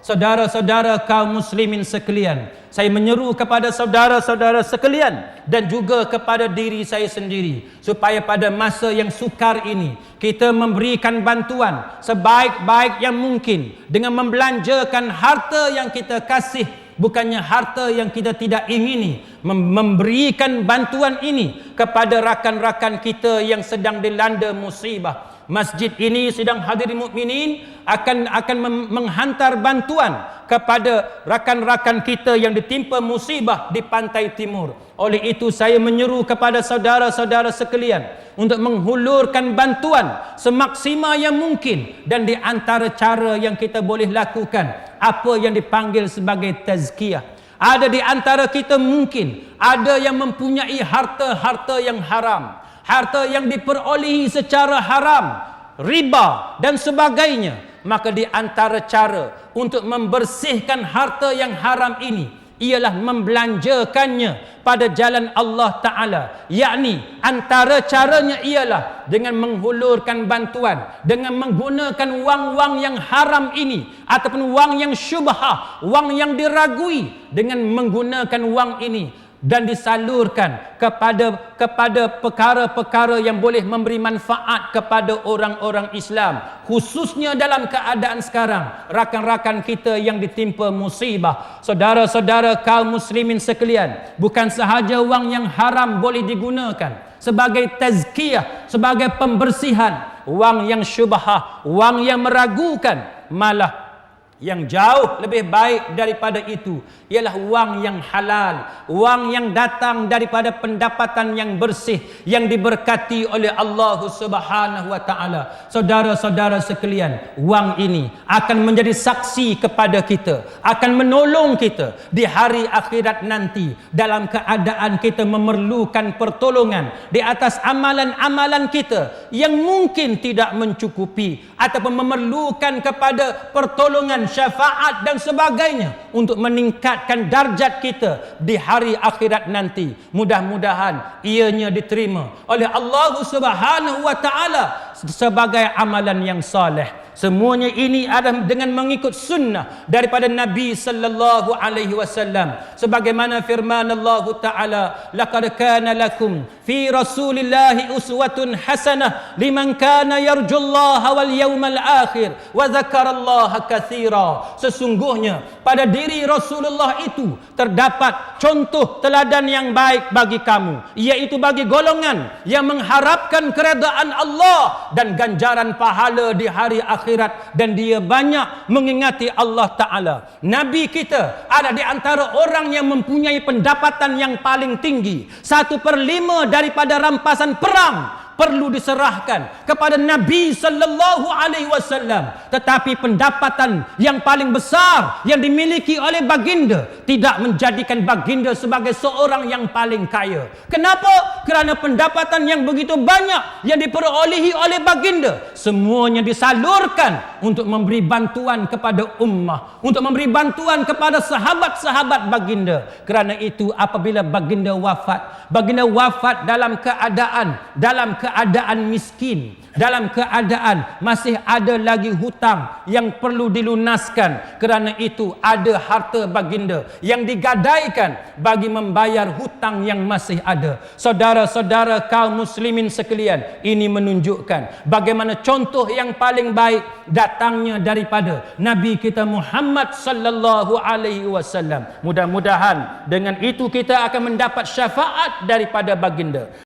Saudara-saudara kaum muslimin sekalian, saya menyeru kepada saudara-saudara sekalian dan juga kepada diri saya sendiri, supaya pada masa yang sukar ini kita memberikan bantuan sebaik-baik yang mungkin dengan membelanjakan harta yang kita kasih, bukannya harta yang kita tidak ingini. Memberikan bantuan ini kepada rakan-rakan kita yang sedang dilanda musibah. Masjid ini sedang hadirin mukminin akan menghantar bantuan kepada rakan-rakan kita yang ditimpa musibah di pantai timur. Oleh itu saya menyeru kepada saudara-saudara sekalian untuk menghulurkan bantuan semaksimal yang mungkin, dan di antara cara yang kita boleh lakukan apa yang dipanggil sebagai tazkiyah. Ada di antara kita mungkin ada yang mempunyai harta-harta yang haram, harta yang diperolehi secara haram, riba dan sebagainya. Maka di antara cara untuk membersihkan harta yang haram ini ialah membelanjakannya pada jalan Allah Ta'ala. Yakni antara caranya ialah dengan menghulurkan bantuan, dengan menggunakan wang-wang yang haram ini ataupun wang yang syubhah, wang yang diragui, dengan menggunakan wang ini dan disalurkan kepada perkara-perkara yang boleh memberi manfaat kepada orang-orang Islam, khususnya dalam keadaan sekarang rakan-rakan kita yang ditimpa musibah. Saudara-saudara kaum muslimin sekalian, bukan sahaja wang yang haram boleh digunakan sebagai tazkiyah, sebagai pembersihan, wang yang syubhah, wang yang meragukan, malah yang jauh lebih baik daripada itu ialah wang yang halal, wang yang datang daripada pendapatan yang bersih, yang diberkati oleh Allah Subhanahu wa Ta'ala. Saudara-saudara sekalian, wang ini akan menjadi saksi kepada kita, akan menolong kita di hari akhirat nanti dalam keadaan kita memerlukan pertolongan di atas amalan-amalan kita yang mungkin tidak mencukupi, ataupun memerlukan kepada pertolongan, syafaat dan sebagainya untuk meningkatkan darjat kita di hari akhirat nanti. Mudah-mudahan ianya diterima oleh Allah Subhanahu wa Ta'ala sebagai amalan yang saleh. Semuanya ini adalah dengan mengikut sunnah daripada Nabi sallallahu alaihi wasallam, sebagaimana firman Allah Ta'ala, laqad kana lakum fi rasulillahi uswatun hasanah liman kana yarjullaha wal yawmal akhir wa dzakarallaha katsira. Sesungguhnya pada diri Rasulullah itu terdapat contoh teladan yang baik bagi kamu, iaitu bagi golongan yang mengharapkan keredaan Allah dan ganjaran pahala di hari akhirat, dan dia banyak mengingati Allah Ta'ala. Nabi kita ada di antara orang yang mempunyai pendapatan yang paling tinggi. 1/5 daripada rampasan perang perlu diserahkan kepada Nabi sallallahu alaihi wasallam, tetapi pendapatan yang paling besar yang dimiliki oleh baginda tidak menjadikan baginda sebagai seorang yang paling kaya. Kenapa? Kerana pendapatan yang begitu banyak yang diperolehi oleh baginda semuanya disalurkan untuk memberi bantuan kepada ummah, untuk memberi bantuan kepada sahabat-sahabat baginda. Kerana itu apabila baginda wafat dalam keadaan miskin, dalam keadaan masih ada lagi hutang yang perlu dilunaskan. Kerana itu ada harta baginda yang digadaikan bagi membayar hutang yang masih ada. Saudara-saudara kaum muslimin sekalian, ini menunjukkan bagaimana contoh yang paling baik datangnya daripada Nabi kita Muhammad sallallahu alaihi wasallam. Mudah-mudahan dengan itu kita akan mendapat syafaat daripada baginda.